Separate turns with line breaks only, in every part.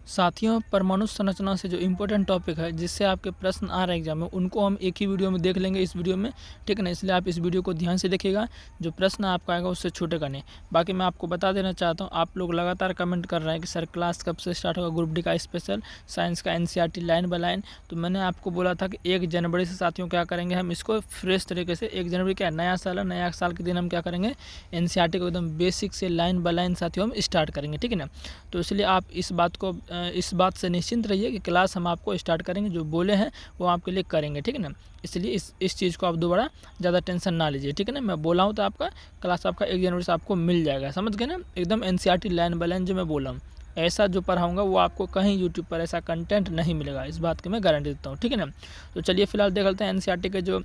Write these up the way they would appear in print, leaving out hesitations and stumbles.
साथियों, परमाणु संरचना से जो इम्पोर्टेंट टॉपिक है जिससे आपके प्रश्न आ रहे हैं एग्जाम में, उनको हम एक ही वीडियो में देख लेंगे इस वीडियो में, ठीक है ना। इसलिए आप इस वीडियो को ध्यान से देखिएगा, जो प्रश्न आपका आएगा उससे छूटेगा नहीं। बाकी मैं आपको बता देना चाहता हूँ, आप लोग लगातार कमेंट कर रहे हैं कि सर क्लास कब से स्टार्ट होगा, ग्रुप डी का स्पेशल साइंस का NCERT लाइन बाय लाइन। तो मैंने आपको बोला था कि 1 जनवरी से साथियों क्या करेंगे, हम इसको फ्रेश तरीके से 1 जनवरी क्या नया साल है, नया साल के दिन हम क्या करेंगे, NCERT को एकदम बेसिक से लाइन बाय लाइन साथियों हम स्टार्ट करेंगे, ठीक है ना। तो इसलिए आप इस बात से निश्चिंत रहिए कि क्लास हम आपको स्टार्ट करेंगे, जो बोले हैं वो आपके लिए करेंगे, ठीक है ना। इसलिए इस चीज़ को आप दोबारा ज़्यादा टेंशन ना लीजिए, ठीक है ना। मैं बोला हूँ तो आपका क्लास आपका 1 जनवरी से आपको मिल जाएगा, समझ गए ना। एकदम NCERT लाइन बाय लाइन जो मैं बोला हूँ, ऐसा जो पढ़ाऊँगा वो आपको कहीं यूट्यूब पर ऐसा कंटेंट नहीं मिलेगा, इस बात की मैं गारंटी देता हूँ, ठीक है ना। तो चलिए फिलहाल देख लेते हैं NCERT के जो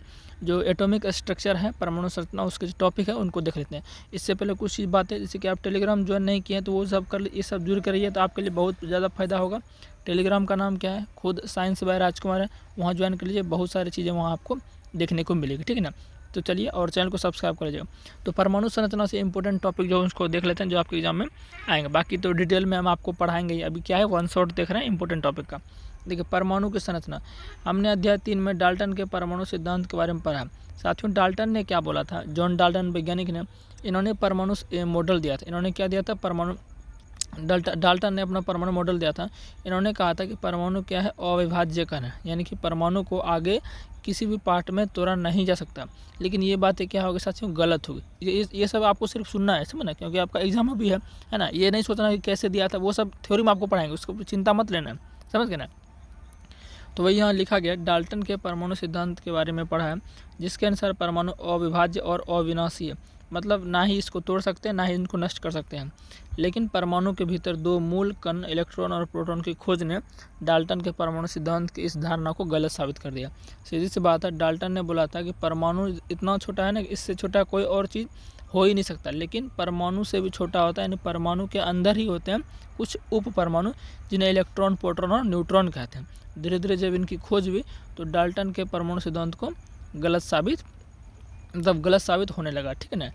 एटॉमिक स्ट्रक्चर है, परमाणु संरचना, उसके जो टॉपिक है उनको देख लेते हैं। इससे पहले कुछ चीज़ बातें, जैसे कि आप टेलीग्राम ज्वाइन नहीं किए हैं तो वो सब कर, ये सब जुड़ करिए तो आपके लिए बहुत ज़्यादा फायदा होगा। टेलीग्राम का नाम क्या है, खुद साइंस बाय राजकुमार है, वहाँ ज्वाइन कर लीजिए, बहुत सारी चीज़ें वहाँ आपको देखने को मिलेगी, ठीक है ना। तो चलिए, और चैनल को सब्सक्राइब कर लीजिएगा। तो परमाणु संरचना से इंपॉर्टेंट टॉपिक जो है उसको देख लेते हैं, जो आपके एग्जाम में आएंगे। बाकी तो डिटेल में हम आपको पढ़ाएंगे ही। अभी क्या है, वन शॉट देख रहे हैं इंपॉर्टेंट टॉपिक का। देखिए, परमाणु की संरचना, हमने अध्याय 3 में डाल्टन के परमाणु सिद्धांत के बारे में पढ़ा। साथियों, डाल्टन ने क्या बोला था, जॉन डाल्टन वैज्ञानिक ने, इन्होंने परमाणु मॉडल दिया था। इन्होंने क्या दिया था, परमाणु डाल्टन ने अपना परमाणु मॉडल दिया था। इन्होंने कहा था कि परमाणु क्या है, अविभाज्य कण है, यानी कि परमाणु को आगे किसी भी पार्ट में तोड़ा नहीं जा सकता। लेकिन ये बातें क्या होगी साथियों, गलत होगी। ये सब आपको सिर्फ सुनना है, समझना, क्योंकि आपका एग्जाम भी है ना। ये नहीं सोचना कि कैसे दिया था, वो सब थ्योरी में आपको पढ़ाएंगे, उसको चिंता मत लेना, समझ गए ना। तो वही यहाँ लिखा गया, डाल्टन के परमाणु सिद्धांत के बारे में पढ़ा है, जिसके अनुसार परमाणु अविभाज्य और अविनाशी है। मतलब ना ही इसको तोड़ सकते हैं, ना ही इनको नष्ट कर सकते हैं। लेकिन परमाणु के भीतर 2 मूल कण इलेक्ट्रॉन और प्रोटॉन की खोज ने डाल्टन के परमाणु सिद्धांत की इस धारणा को गलत साबित कर दिया। सीधी सी बात है, डाल्टन ने बोला था कि परमाणु इतना छोटा है ना, इससे छोटा कोई और चीज़ हो ही नहीं सकता। लेकिन परमाणु से भी छोटा होता है, यानी परमाणु के अंदर ही होते हैं कुछ उप परमाणु, जिन्हें इलेक्ट्रॉन, प्रोटॉन और न्यूट्रॉन कहते हैं। धीरे धीरे जब इनकी खोज हुई तो डाल्टन के परमाणु सिद्धांत को गलत साबित होने लगा, ठीक है ना।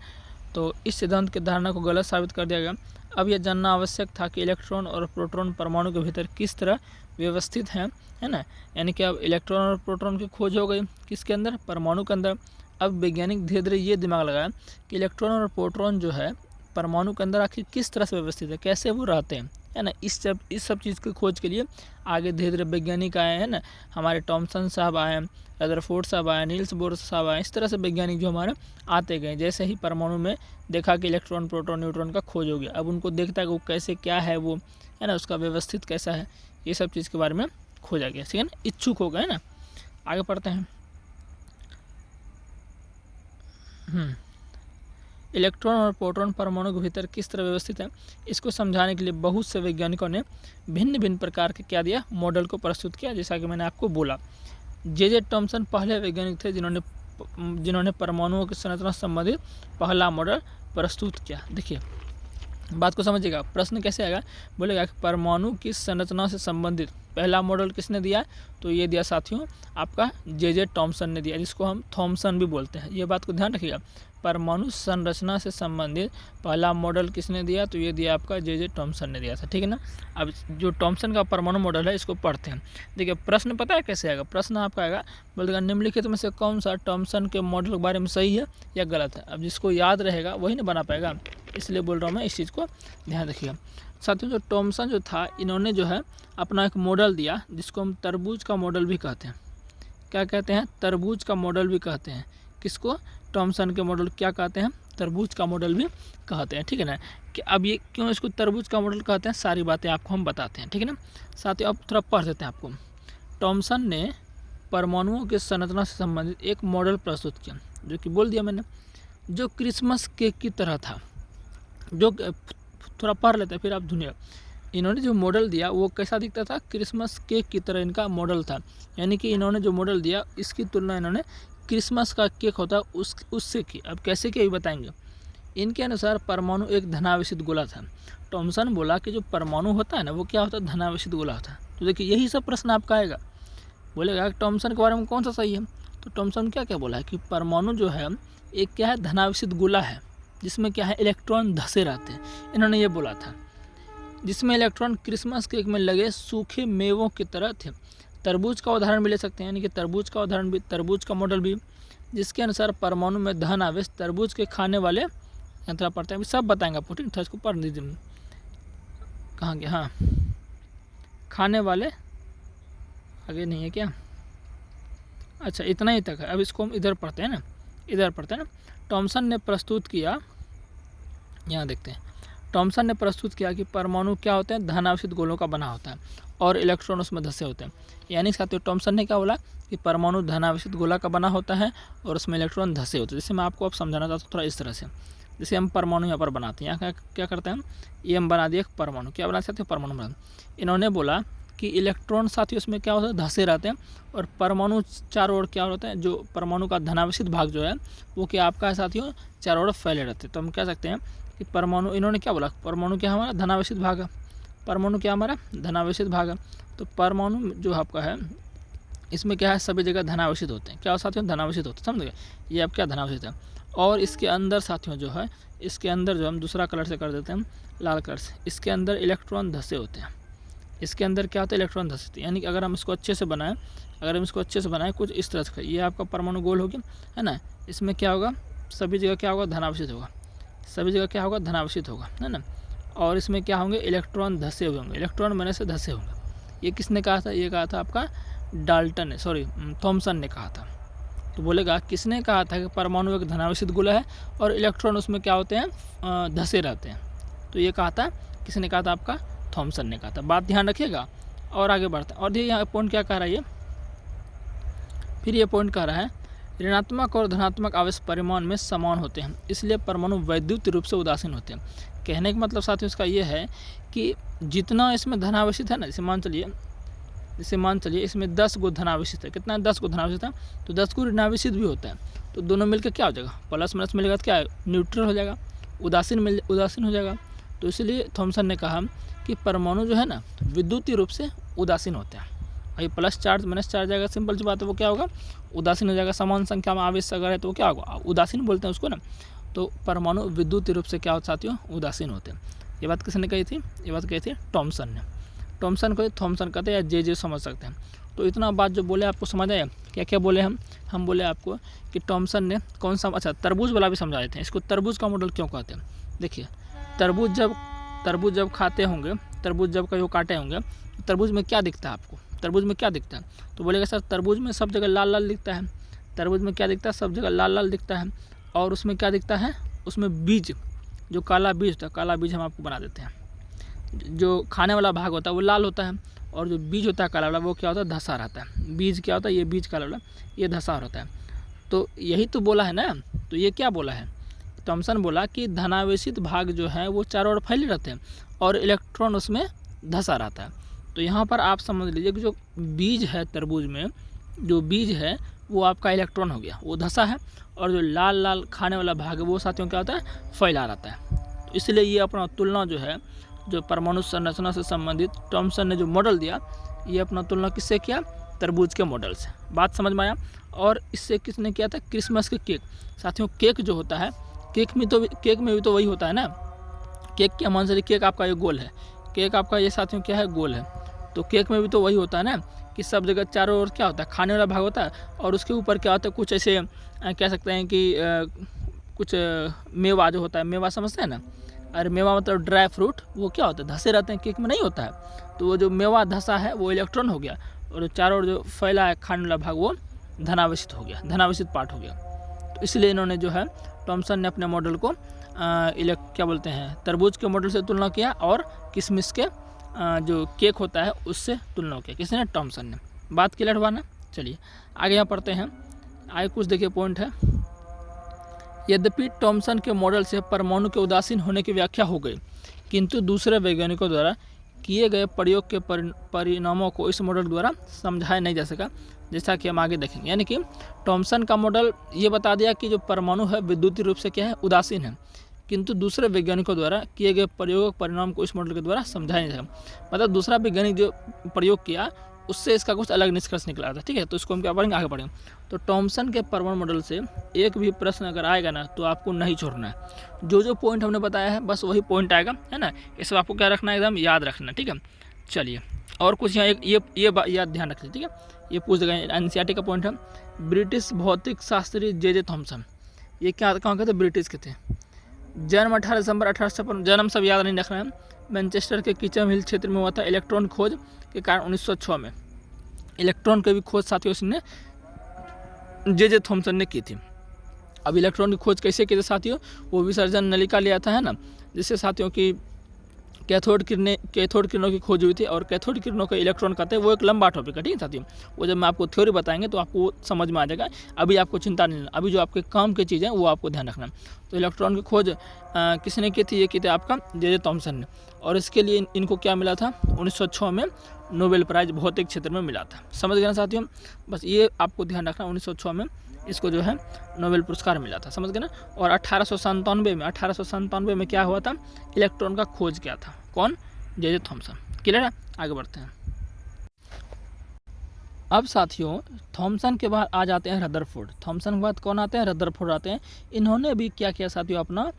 तो इस सिद्धांत की धारणा को गलत साबित कर दिया गया। अब यह जानना आवश्यक था कि इलेक्ट्रॉन और प्रोटॉन परमाणु के भीतर किस तरह व्यवस्थित हैं, है ना। यानी कि अब इलेक्ट्रॉन और प्रोटॉन की खोज हो गई, किसके अंदर, परमाणु के अंदर। अब वैज्ञानिक धीरे धीरे ये दिमाग लगाया कि इलेक्ट्रॉन और प्रोटॉन जो है परमाणु के अंदर आखिर किस तरह से व्यवस्थित है, कैसे वो रहते हैं, है ना। इस सब चीज़ की खोज के लिए आगे धीरे धीरे वैज्ञानिक आए हैं ना, हमारे टॉमसन साहब आए, रदरफोर्ड साहब आए, नील्स बोर साहब आए। इस तरह से वैज्ञानिक जो हमारे आते गए, जैसे ही परमाणु में देखा कि इलेक्ट्रॉन, प्रोटॉन, न्यूट्रॉन का खोज हो गया, अब उनको देखता है कि वो कैसे, क्या है वो, है ना, उसका व्यवस्थित कैसा है, ये सब चीज़ के बारे में खोजा गया, ठीक है ना। इच्छुक हो गए ना। आगे पढ़ते हैं। इलेक्ट्रॉन और प्रोटॉन परमाणु के भीतर किस तरह व्यवस्थित है, इसको समझाने के लिए बहुत से वैज्ञानिकों ने भिन्न भिन्न प्रकार के क्या दिया, मॉडल को प्रस्तुत किया। जैसा कि मैंने आपको बोला, जे टॉमसन पहले वैज्ञानिक थे जिन्होंने परमाणुओं की संरचना से संबंधित पहला मॉडल प्रस्तुत किया। देखिए, बात को समझिएगा, प्रश्न कैसे आएगा, बोलेगा कि परमाणु की संरचना से संबंधित पहला मॉडल किसने दिया, तो ये दिया साथियों आपका जे टॉमसन ने दिया, जिसको हम थॉमसन भी बोलते हैं। ये बात को ध्यान रखिएगा, परमाणु संरचना से संबंधित पहला मॉडल किसने दिया, तो ये दिया आपका जे टॉमसन ने दिया था, ठीक है ना। अब जो टॉमसन का परमाणु मॉडल है इसको पढ़ते हैं। देखिए, प्रश्न पता है कैसे आएगा, प्रश्न आपका आएगा, बोलेगा निम्नलिखित में से कौन सा टॉमसन के मॉडल के बारे में सही है या गलत है। अब जिसको याद रहेगा वही ना बना पाएगा, इसलिए बोल रहा हूँ मैं, इस चीज़ को ध्यान रखिएगा। साथियों, जो टॉमसन जो था, इन्होंने जो है अपना एक मॉडल दिया, जिसको हम तरबूज का मॉडल भी कहते हैं। क्या कहते हैं, तरबूज का मॉडल भी कहते हैं। किसको, टॉमसन के मॉडल क्या कहते हैं, तरबूज का मॉडल भी कहते हैं, ठीक है ना। कि अब ये क्यों इसको तरबूज का मॉडल कहते हैं, सारी बातें आपको हम बताते हैं, ठीक है ना। साथियों, अब थोड़ा पढ़ देते हैं आपको। टॉमसन ने परमाणुओं की संरचना से संबंधित एक मॉडल प्रस्तुत किया, जो कि बोल दिया मैंने, जो क्रिसमस केक की तरह था। जो थोड़ा पढ़ लेते हैं फिर आप धुनिया। इन्होंने जो मॉडल दिया वो कैसा दिखता था, क्रिसमस केक की तरह इनका मॉडल था। यानी कि इन्होंने जो मॉडल दिया, इसकी तुलना इन्होंने क्रिसमस का केक होता उससे की। अब कैसे क्या, बताएंगे। इनके अनुसार परमाणु एक धनावेशित गोला था। टॉमसन बोला कि जो परमाणु होता है ना, वो क्या होता है, धनावेशित गोला होता है। तो देखिए, यही सब प्रश्न आपका आएगा, बोलेगा कि टॉमसन के बारे में कौन सा सही है। तो टॉमसन क्या क्या बोला है कि परमाणु जो है एक क्या है, धनावेशित गोला है, जिसमें क्या है, इलेक्ट्रॉन धसे रहते हैं। इन्होंने ये बोला था। जिसमें इलेक्ट्रॉन क्रिसमस केक में लगे सूखे मेवों की तरह थे। तरबूज का उदाहरण भी ले सकते हैं, यानी कि तरबूज का उदाहरण भी, तरबूज का मॉडल भी, जिसके अनुसार परमाणु में धन आवेश तरबूज के खाने वाले यंत्र पढ़ते हैं। सब बताएंगे आपको, ठीक है, इसको पढ़ लीजिए। कहाँ गया? हाँ, खाने वाले आगे नहीं है क्या? अच्छा, इतना ही तक है। अब इसको हम इधर पढ़ते हैं ना, इधर पढ़ते हैं ना। थॉमसन ने प्रस्तुत किया, यहाँ देखते हैं, थॉमसन ने प्रस्तुत किया कि परमाणु क्या होते हैं, धनावेशित गोलों का बना होता है और इलेक्ट्रॉन उसमें धसे होते हैं। यानी साथियों थॉमसन ने क्या बोला कि परमाणु धनावेशित गोला का बना होता है और उसमें इलेक्ट्रॉन धसे होते हैं। जैसे मैं आपको अब समझाना चाहता हूँ थोड़ा इस तरह से। जैसे हम परमाणु यहाँ पर बनाते हैं, यहाँ क्या करते हैं, ये हम बना दिए परमाणु। क्या बना सकते हैं? परमाणु बना। इन्होंने बोला कि इलेक्ट्रॉन साथियों उसमें क्या होता है, धसे रहते हैं और परमाणु चारों ओर क्या होता है, जो परमाणु का धनावेशित भाग जो है वो क्या आपका है साथियों, चारों ओर फैले रहते हैं। तो हम कह सकते हैं कि परमाणु, इन्होंने क्या बोला, परमाणु क्या हमारा धनावेशित भाग है, परमाणु क्या हमारा धनावेशित भाग है। तो परमाणु जो आपका है इसमें क्या है, सभी जगह धनावेशित होते हैं। क्या साथियों, धनावेशित होते हैं, समझ गए? ये अब क्या धनावेशित है। और इसके अंदर साथियों जो है, इसके अंदर जो हम दूसरा कलर से कर देते हैं, लाल कलर से, इसके अंदर इलेक्ट्रॉन धसे होते हैं। इसके अंदर क्या होता है, इलेक्ट्रॉन धसते हैं। यानी कि अगर हम इसको अच्छे से बनाएं, अगर हम इसको अच्छे से बनाएं कुछ इस तरह से, ये आपका परमाणु गोल हो गया है ना, इसमें क्या होगा, सभी जगह क्या होगा, धनावेशित होगा, सभी जगह क्या होगा, धनावेशित होगा, है ना। और इसमें क्या होंगे, इलेक्ट्रॉन धसे हुए होंगे, इलेक्ट्रॉन बनने से धसे होंगे। ये किसने कहा था? ये कहा था आपका डाल्टन ने, सॉरी थॉमसन ने कहा था। तो बोलेगा किसने कहा था कि परमाणु एक धनावेशित गोला है और इलेक्ट्रॉन उसमें क्या होते हैं, धसे रहते हैं। तो ये कहा था, किसने कहा था? आपका थॉमसन ने कहा था। बात ध्यान रखिएगा और आगे बढ़ते हैं। और ये यहाँ पॉइंट क्या कह रहा है ये, फिर ये पॉइंट कह रहा है ऋणात्मक और धनात्मक आवेश परिमाण में समान होते हैं, इसलिए परमाणु वैद्युत रूप से उदासीन होते हैं। कहने का मतलब साथियों इसका ये है कि जितना इसमें धनावेशित है ना, जैसे मान चलिए इसमें 10 गो धनावेशित है, कितना 10 गो धनावेशित है, तो 10 गो ऋणावेशित भी होता है। तो दोनों मिलकर क्या हो जाएगा, प्लस माइनस मिलेगा तो क्या है, न्यूट्रल हो जाएगा, उदासीन हो जाएगा। तो इसलिए थॉमसन ने कहा कि परमाणु जो है ना विद्युतीय रूप से उदासीन होते हैं। भाई प्लस चार्ज माइनस चार्ज जाएगा, सिंपल सी बात है, वो क्या होगा, उदासीन हो जाएगा। समान संख्या में आवेश अगर है तो क्या होगा, उदासीन बोलते हैं उसको ना। तो परमाणु विद्युतीय रूप से क्या होता साथियों, उदासीन होते हैं। ये बात किसने कही थी? ये बात कही थी थॉमसन ने। थॉमसन को थॉमसन कहते हैं या जे समझ सकते हैं। तो इतना बात जो बोले आपको समझ आया? क्या क्या बोले हम बोले आपको कि थॉमसन ने कौन सा, अच्छा तरबूज वाला भी समझा देते हैं। इसको तरबूज का मॉडल क्यों कहते हैं? देखिए तरबूज जब खाते होंगे, तरबूज जब कहीं काटे होंगे, तो तरबूज में क्या दिखता है आपको? तरबूज में क्या दिखता है? तो बोलेगा सर तरबूज में सब जगह लाल लाल दिखता है। तरबूज में क्या दिखता है? सब जगह लाल लाल दिखता है। और उसमें क्या दिखता है? उसमें बीज, जो काला बीज होता है, काला बीज हम आपको बना देते हैं। जो खाने वाला भाग होता है वो लाल होता है और जो बीज होता है काला वाला वो क्या होता है, धसा रहता है। बीज क्या होता है, ये बीज काला वाला, ये धसा रहता है। तो यही तो बोला है ना। तो ये क्या बोला है? थॉमसन बोला कि धनावेशित भाग जो है वो चारों ओर फैले रहते हैं और इलेक्ट्रॉन उसमें धसा रहता है। तो यहाँ पर आप समझ लीजिए कि जो बीज है तरबूज में, जो बीज है वो आपका इलेक्ट्रॉन हो गया, वो धसा है, और जो लाल लाल खाने वाला भाग है वो साथियों क्या होता है, फैला रहता है। तो इसलिए ये अपना तुलना जो है, जो परमाणु संरचना से संबंधित थॉमसन ने जो मॉडल दिया, ये अपना तुलना किससे किया? तरबूज के मॉडल से। बात समझ में आया? और इससे किसने किया था? क्रिसमस के केक। साथियों केक जो होता है, केक में भी तो वही होता है ना। केक क्या मान लीजिए, केक आपका ये गोल है, केक आपका ये साथियों क्या है, गोल है। तो केक में भी तो वही होता है ना कि सब जगह चारों ओर क्या होता है, खाने वाला भाग होता है और उसके ऊपर क्या होता है, कुछ ऐसे कह सकते हैं कि कुछ मेवा जो होता है, मेवा समझते हैं ना। अरे मेवा मतलब ड्राई फ्रूट, वो क्या होता है, धसे रहते हैं, केक में नहीं होता है। तो वो जो मेवा धसा है वो इलेक्ट्रॉन हो गया और चारों ओर जो फैला है खाने वाला भाग वो धनावेशित हो गया, धनावेशित पार्ट हो गया। तो इसलिए इन्होंने जो है थॉमसन ने अपने मॉडल को क्या बोलते हैं, तरबूज के मॉडल से तुलना किया और किशमिश के जो केक होता है उससे तुलना किया। किसने? थॉमसन ने। बात क्लियर हुआ ना? चलिए आगे यहाँ पढ़ते हैं। आगे कुछ देखिए पॉइंट है। यद्यपि थॉमसन के मॉडल से परमाणु के उदासीन होने की व्याख्या हो गई, किंतु दूसरे वैज्ञानिकों द्वारा किए गए प्रयोग के परिणामों को इस मॉडल द्वारा समझाया नहीं जा सका, जैसा कि हम आगे देखेंगे। यानी कि थॉमसन का मॉडल ये बता दिया कि जो परमाणु है विद्युतीय रूप से क्या है, उदासीन है, किंतु दूसरे वैज्ञानिकों द्वारा किए गए प्रयोग परिणाम को इस मॉडल के द्वारा समझाया नहीं जा सका। मतलब दूसरा वैज्ञानिक जो प्रयोग किया उससे इसका कुछ अलग निष्कर्ष निकला था। ठीक है, तो इसको हम क्या पढ़ेंगे, आगे पढ़ेंगे। तो थॉमसन के परमाणु मॉडल से एक भी प्रश्न अगर आएगा ना तो आपको नहीं छोड़ना है। जो जो पॉइंट हमने बताया है बस वही पॉइंट आएगा, है ना। इसमें आपको क्या रखना है, एकदम याद रखना। ठीक है, चलिए और कुछ यहाँ एक ये याद ध्यान रखिए। ठीक है, ये पूछ देगा, एनसीईआरटी का पॉइंट है। ब्रिटिश भौतिक शास्त्री जे थॉमसन, ये क्या कहाँ के थे, ब्रिटिश के थे। जन्म 18 दिसंबर 1856, जन्म सब याद नहीं रखना है। मैनचेस्टर के किचम हिल क्षेत्र में हुआ था। इलेक्ट्रॉन खोज के कारण 1906 में इलेक्ट्रॉन की भी खोज साथियों उसने जे थॉमसन ने की थी। अब इलेक्ट्रॉन की खोज कैसे की थी साथियों, वो विसर्जन नलिका लिया था, है ना, जिससे साथियों की कैथोड किरणों की खोज हुई थी। और कैथोड किरणों के इलेक्ट्रॉन कहते हैं, वो एक लंबा टॉपिक है। ठीक है साथियों, वो जब मैं आपको थ्योरी बताएंगे तो आपको समझ में आ जाएगा। अभी आपको चिंता नहीं लेना, अभी जो आपके काम की चीज़ें वो आपको ध्यान रखना। तो इलेक्ट्रॉन की खोज किसने की थी, ये की थी आपका जे थॉमसन ने। और इसके लिए इनको क्या मिला था, 1906 में नोबेल प्राइज भौतिक क्षेत्र में मिला था। समझ गए ना साथियों, बस ये आपको ध्यान रखना, 1906 में इसको जो है नोबेल पुरस्कार मिला था। समझ गए ना। और 1897 में क्या हुआ था, इलेक्ट्रॉन का खोज किया था, कौन, जे थॉमसन। क्लियर है, आगे बढ़ते हैं। अब साथियों थॉमसन के बाद आ जाते हैं रदरफोर्ड। थॉमसन के बाद कौन आते हैं, रदरफोर्ड आते हैं। इन्होंने भी क्या किया साथियों, अपना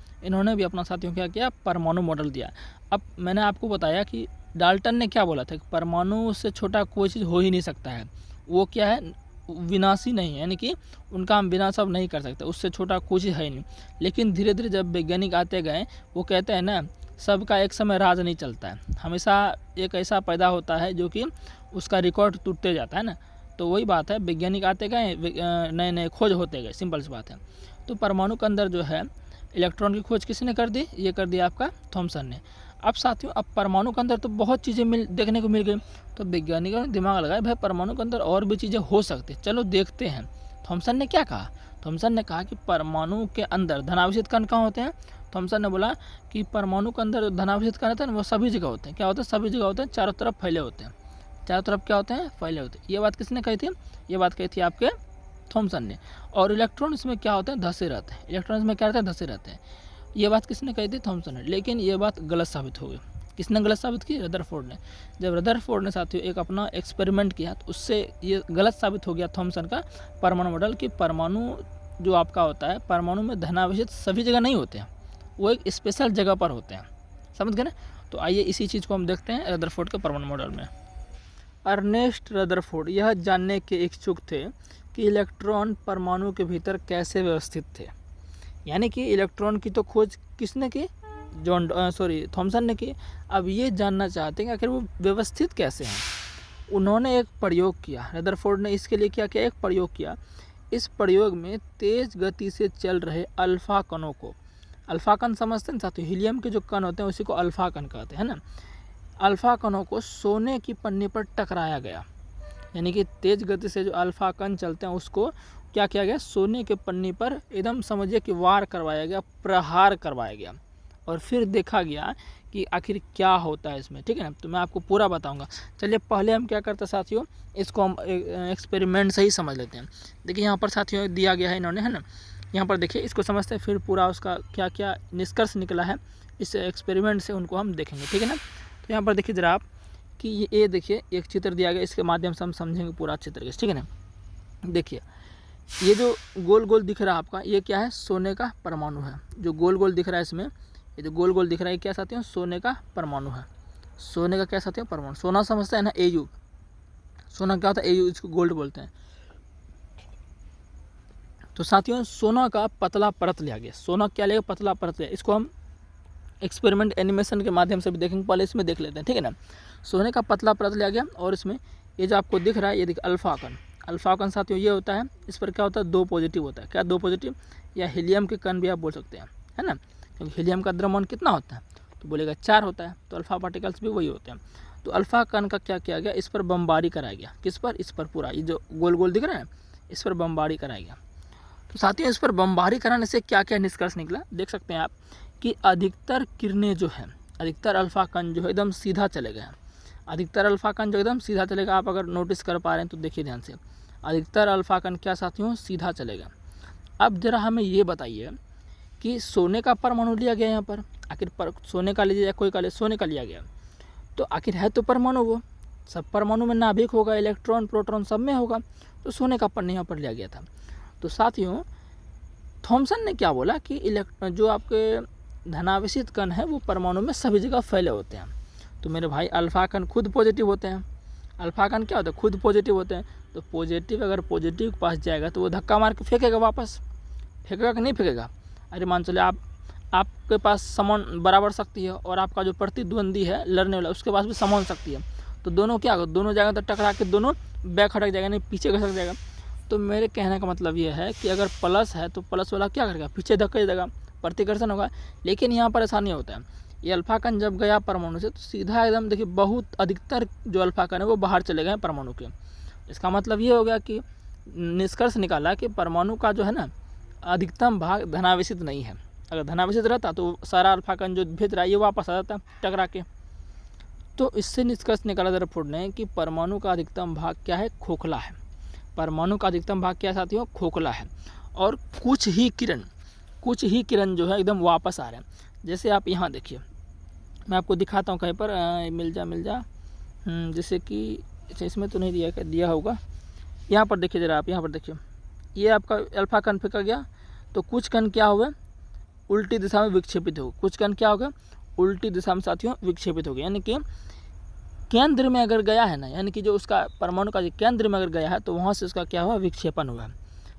साथियों क्या किया, परमाणु मॉडल दिया। अब मैंने आपको बताया कि डाल्टन ने क्या बोला था कि परमाणु से छोटा कोई चीज़ हो ही नहीं सकता है, वो क्या है, विनाशी नहीं है, यानी कि उनका हम विनाश अब नहीं कर सकते, उससे छोटा कुछ है ही नहीं। लेकिन धीरे धीरे जब वैज्ञानिक आते गए, वो कहते हैं ना, सबका एक समय राज नहीं चलता है, हमेशा एक ऐसा पैदा होता है जो कि उसका रिकॉर्ड टूटते जाता है ना। तो वही बात है, वैज्ञानिक आते गए, नए नए खोज होते गए, सिंपल सी बात है। तो परमाणु के अंदर जो है इलेक्ट्रॉन की खोज किसने कर दी, ये कर दिया आपका थॉमसन ने। अब साथियों अब परमाणु के अंदर तो बहुत चीज़ें देखने को मिल गई, तो वैज्ञानिकों ने दिमाग लगाया, भाई परमाणु के अंदर और भी चीज़ें हो सकती, चलो देखते हैं। थॉमसन ने क्या कहा, थॉमसन ने कहा कि परमाणु के अंदर धनावेशित कण कहाँ होते हैं। थॉमसन ने बोला कि परमाणु के अंदर धनावेशित कण होते हैं वो सभी जगह होते हैं। क्या होते हैं, सभी जगह होते हैं, चारों तरफ फैले होते हैं। चारों तरफ क्या होते हैं, फैले होते हैं। ये बात किसने कही थी, ये बात कही थी आपके थॉमसन ने। और इलेक्ट्रॉन इसमें क्या होते हैं, धसे रहते हैं। इलेक्ट्रॉन इसमें क्या रहते हैं, धसे रहते हैं। ये बात किसने कही थी, थॉमसन ने। लेकिन ये बात गलत साबित हो गई। किसने गलत साबित की, रदरफोर्ड ने। जब रदरफोर्ड ने साथियों एक अपना एक्सपेरिमेंट किया तो उससे ये गलत साबित हो गया थॉमसन का परमाणु मॉडल, कि परमाणु जो आपका होता है, परमाणु में धनावेशित सभी जगह नहीं होते हैं, वो एक स्पेशल जगह पर होते हैं। समझ गए ना। तो आइए इसी चीज़ को हम देखते हैं रदरफोर्ड के परमाणु मॉडल में। अर्नेस्ट रदरफोर्ड यह जानने के इच्छुक थे कि इलेक्ट्रॉन परमाणु के भीतर कैसे व्यवस्थित थे। यानी कि इलेक्ट्रॉन की तो खोज किसने की, थॉमसन ने की। अब ये जानना चाहते हैं कि आखिर वो व्यवस्थित कैसे हैं। उन्होंने एक प्रयोग किया, रदरफोर्ड ने इसके लिए क्या किया, एक प्रयोग किया। इस प्रयोग में तेज गति से चल रहे अल्फा कणों को, अल्फा कण समझते हैं साथियों, हीलियम के जो कण होते हैं उसी को अल्फा कण कहते हैं ना। अल्फा कणों को सोने की पन्नी पर टकराया गया। यानी कि तेज गति से जो अल्फा कण चलते हैं उसको क्या किया गया, सोने के पन्नी पर एकदम समझिए कि वार करवाया गया, प्रहार करवाया गया। और फिर देखा गया कि आखिर क्या होता है इसमें। ठीक है ना, तो मैं आपको पूरा बताऊंगा। चलिए पहले हम क्या करते हैं साथियों, इसको हम एक्सपेरिमेंट से ही समझ लेते हैं। देखिए यहाँ पर साथियों दिया गया है इन्होंने, है ना, यहाँ पर देखिए, इसको समझते हैं, फिर पूरा उसका क्या क्या निष्कर्ष निकला है इस एक्सपेरिमेंट से उनको हम देखेंगे। ठीक है ना। तो यहाँ पर देखिए जरा आप कि ये देखिए एक चित्र दिया गया, इसके माध्यम से हम समझेंगे पूरा चित्र के। ठीक है ना। देखिए ये जो गोल गोल दिख रहा है आपका, ये क्या है, सोने का परमाणु है। जो गोल गोल दिख रहा है इसमें, ये जो गोल गोल दिख रहा है क्या साथियों, सोने का परमाणु है। सोने का क्या साथियों, परमाणु। सोना समझते हैं ना, Au, सोना क्या होता है, Au, इसको गोल्ड बोलते हैं। तो साथियों सोना का पतला परत लिया गया। सोना क्या लिया, पतला परत लिया। इसको हम एक्सपेरिमेंट एनिमेशन के माध्यम से भी देखेंगे, पहले इसमें देख लेते हैं। ठीक है ना। सोने का पतला परत लिया गया और इसमें ये जो आपको दिख रहा है, ये देखिए अल्फा कण। अल्फा कण साथियों ये होता है, इस पर क्या होता है, 2 पॉजिटिव होता है। क्या 2 पॉजिटिव, या हीलियम के कण भी आप बोल सकते हैं, है ना, क्योंकि हीलियम का द्रव्यमान कितना होता है, तो बोलेगा 4 होता है। तो अल्फा पार्टिकल्स भी वही होते हैं। तो अल्फा कण का क्या किया गया, इस पर बमबारी कराया गया। किस पर, इस पर पूरा ये जो गोल गोल दिख रहा है इस पर बमबारी कराया गया। तो साथियों इस पर बमबारी कराने से क्या क्या निष्कर्ष निकला, देख सकते हैं आप कि अधिकतर किरणें जो है, अधिकतर अल्फा कण जो है एकदम सीधा चले गए हैं। अधिकतर अल्फा कण जो एकदम सीधा चलेगा, आप अगर नोटिस कर पा रहे हैं तो देखिए ध्यान से, अधिकतर अल्फा कण क्या साथियों, सीधा चलेगा। अब जरा हमें ये बताइए कि सोने का परमाणु लिया गया यहाँ पर, आखिर सोने का लीजिए या कोई का ले, सोने का लिया गया, तो आखिर है तो परमाणु वो, सब परमाणु में नाभिक होगा, इलेक्ट्रॉन प्रोटॉन सब में होगा, तो सोने का पन्नी यहाँ पर लिया गया था। तो साथियों थॉमसन ने क्या बोला कि जो आपके धनावेशित कण है वो परमाणु में सभी जगह फैले होते हैं। तो मेरे भाई अल्फा कण खुद पॉजिटिव होते हैं, अल्फा कण क्या होता है, खुद पॉजिटिव होते हैं। तो पॉजिटिव अगर पॉजिटिव के पास जाएगा तो वो धक्का मार के फेंकेगा, वापस फेंकेगा कि नहीं फेंकेगा। अरे मान चले आपके पास समान बराबर शक्ति है और आपका जो प्रतिद्वंदी है लड़ने वाला उसके पास भी समान शक्ति है, तो दोनों क्या होगा, दोनों जाएगा तो टकरा के दोनों बैक हटक जाएगा, नहीं पीछे खसक जाएगा। तो मेरे कहने का मतलब ये है कि अगर प्लस है तो प्लस वाला क्या करेगा, पीछे धक्का देगा, प्रतिकर्षण होगा। लेकिन यहाँ पर ऐसा नहीं होता है। ये अल्फा कण जब गया परमाणु से तो सीधा एकदम देखिए बहुत अधिकतर जो अल्फा कण है वो बाहर चले गए परमाणु के। इसका मतलब ये हो गया कि निष्कर्ष निकाला कि परमाणु का जो है ना अधिकतम भाग धनावेशित नहीं है। अगर धनावेशित रहता तो सारा अल्फा कण जो भेज रहा है ये वापस आ जाता टकरा के। तो इससे निष्कर्ष निकाला रदरफोर्ड ने कि परमाणु का अधिकतम भाग क्या है, खोखला है। परमाणु का अधिकतम भाग क्या साथियों, खोखला है। और कुछ ही किरण जो है एकदम वापस आ रहे हैं। जैसे आप यहाँ देखिए, मैं आपको दिखाता हूँ कहीं पर मिल जा जैसे कि इसमें तो नहीं दिया होगा। यहाँ पर देखिए ज़रा आप, यहाँ पर देखिए ये आपका अल्फा कण फेंका गया तो कुछ कण क्या हुआ, उल्टी दिशा में विक्षेपित हो, कुछ कण क्या हो गया, उल्टी दिशा में साथियों विक्षेपित हो गया। यानी कि केंद्र में अगर गया है ना, यानी कि जो उसका परमाणु का जो केंद्र में अगर गया है तो वहाँ से उसका क्या हुआ, विक्षेपण हुआ।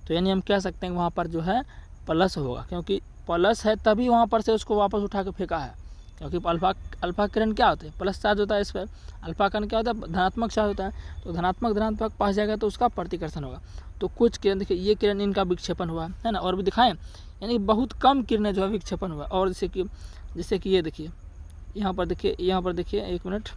तो यानी हम कह सकते हैं वहाँ पर जो है प्लस होगा, क्योंकि प्लस है तभी वहाँ पर से उसको वापस उठा के फेंका है। क्योंकि अल्फा किरण क्या होते हैं, प्लस चार्ज होता है इस पर, अल्फा कण क्या होता है, धनात्मक चार्ज होता है। तो धनात्मक पास जाएगा तो उसका प्रतिकर्षण होगा। तो कुछ किरण देखिए, ये किरण इनका विक्षेपण हुआ है ना, और भी दिखाएं, यानी बहुत कम किरणें जो है विक्षेपण हुआ। और जैसे कि ये देखिए, यहाँ पर देखिए एक मिनट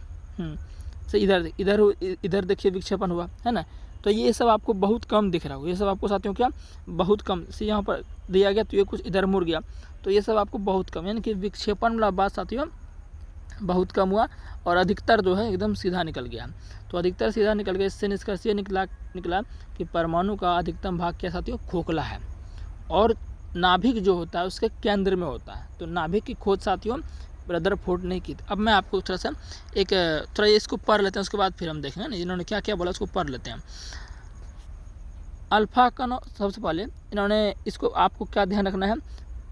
से इधर देखिए विक्षेपण हुआ है ना। तो ये सब आपको बहुत कम दिख रहा होगा, ये सब आपको साथियों क्या बहुत कम से यहाँ पर दिया गया, तो ये कुछ इधर मुड़ गया, तो ये सब आपको बहुत कम, यानी कि विक्षेपण वाला बात साथियों बहुत कम हुआ और अधिकतर जो है एकदम सीधा निकल गया। तो अधिकतर सीधा निकल गया, इससे निष्कर्ष ये निकला कि परमाणु का अधिकतम भाग क्या साथियों, खोखला है और नाभिक जो होता है उसके केंद्र में होता है। तो नाभिक की खोज साथियों रदरफोर्ड ने की। अब मैं आपको थोड़ा सा थोड़ा इसको पढ़ लेते हैं, उसके बाद फिर हम देखेंगे ना इन्होंने क्या क्या बोला, उसको पढ़ लेते हैं। अल्फा कण, सबसे पहले इन्होंने इसको आपको क्या ध्यान रखना है,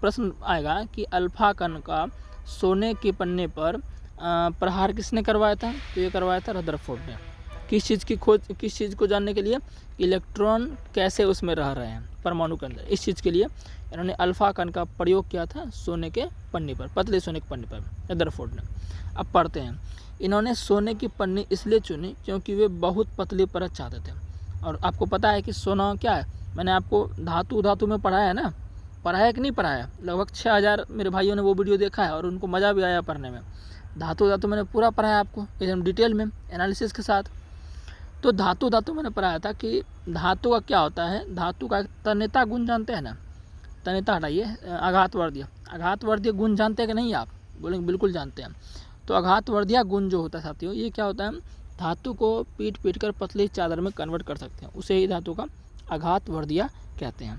प्रश्न आएगा कि अल्फा कण का सोने के पन्ने पर प्रहार किसने करवाया था, तो ये करवाया था रदरफोर्ड ने। किस चीज़ को जानने के लिए, इलेक्ट्रॉन कैसे उसमें रह रहे हैं परमाणु के अंदर, इस चीज़ के लिए इन्होंने अल्फा कण का प्रयोग किया था सोने के पन्नी पर, पतले सोने के पन्नी पर, रदरफोर्ड ने। अब पढ़ते हैं, इन्होंने सोने की पन्नी इसलिए चुनी क्योंकि वे बहुत पतली परत चाहते थे। और आपको पता है कि सोना क्या है, मैंने आपको धातु में पढ़ाया है ना, पढ़ाया कि नहीं पढ़ाया, लगभग 6000 मेरे भाइयों ने वो वीडियो देखा है और उनको मज़ा भी आया पढ़ने में। धातु मैंने पूरा पढ़ाया आपको एकदम डिटेल में एनालिसिस के साथ। तो धातु मैंने पढ़ाया था कि धातु का क्या होता है, धातु का तन्यता गुण जानते हैं ना, तन्यता हटाइए, आघातवर्धीय गुण जानते हैं कि नहीं आप, बोलेंगे बिल्कुल जानते हैं। तो आघातवर्धीय गुण जो होता है साथियों, ये क्या होता है, धातु को पीट कर पतली चादर में कन्वर्ट कर सकते हैं, उसे ही धातु का आघातवर्धीय कहते हैं।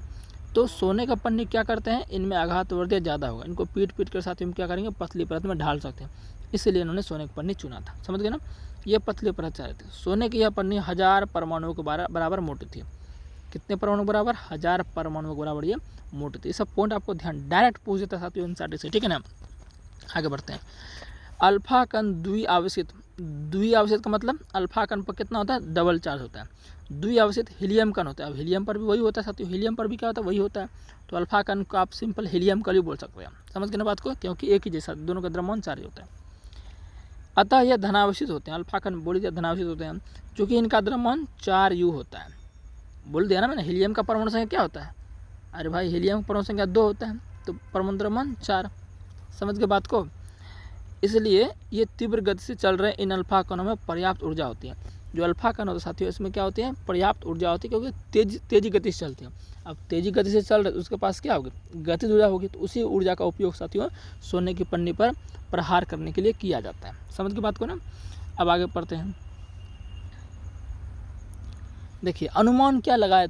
तो सोने का पन्नी क्या करते हैं, इनमें आघातवर्धीय ज़्यादा होगा, इनको पीट कर साथियों क्या करेंगे, पतली परत में ढाल सकते हैं, इसलिए इन्होंने सोने की पन्नी चुना था। समझ गए ना, ये पतली परत चाह रहे थे। सोने की यह पन्नी 1000 परमाणुओं के बराबर मोटी थी। कितने परमाणु बराबर, 1000 परमाणुओं के बराबर ये मोटी थी। सब पॉइंट आपको ध्यान डायरेक्ट पूछ देता साथियों एनसीईआरटी से, ठीक है ना। आगे बढ़ते हैं। अल्फा कण द्विआवेशित का मतलब अल्फा कण पर कितना होता है, डबल चार्ज होता है। द्विआवेशित हीलियम कण होता है। अब हीलियम पर भी वही होता है साथियों, हीलियम पर भी क्या होता है, वही होता है। तो अल्फा कण को आप सिंपल हीलियम कण ही बोल सकते हैं। समझ गए ना बात को, क्योंकि एक ही जैसा दोनों का द्रव्यमान चार्ज होता है। अतः यह धनावेशित होते हैं, अल्फा कण बोल दिया धनावेशित होते हैं, क्योंकि इनका द्रव्यमान 4U होता है। बोल दिया ना मैंने, हीलियम का परमाणु संख्या क्या होता है, अरे भाई हीलियम का परमाणु संख्या 2 होता है, तो परमाणु द्रव्यमान 4। समझ गए बात को। इसलिए ये तीव्र गति से चल रहे इन अल्फा कणों में पर्याप्त ऊर्जा होती है। जो अल्फा कण होता है साथियों, इसमें क्या होती है, पर्याप्त ऊर्जा होती है, क्योंकि तेजी गति से चलते हैं। अब तेजी गति से चल रहे तो उसके पास क्या होगी, गतिज ऊर्जा होगी। तो उसी ऊर्जा का उपयोग साथियों सोने की पन्नी पर प्रहार करने के लिए किया जाता है। समझ गए बात को ना। अब आगे पढ़ते हैं। देखिए अनुमान क्या लगाया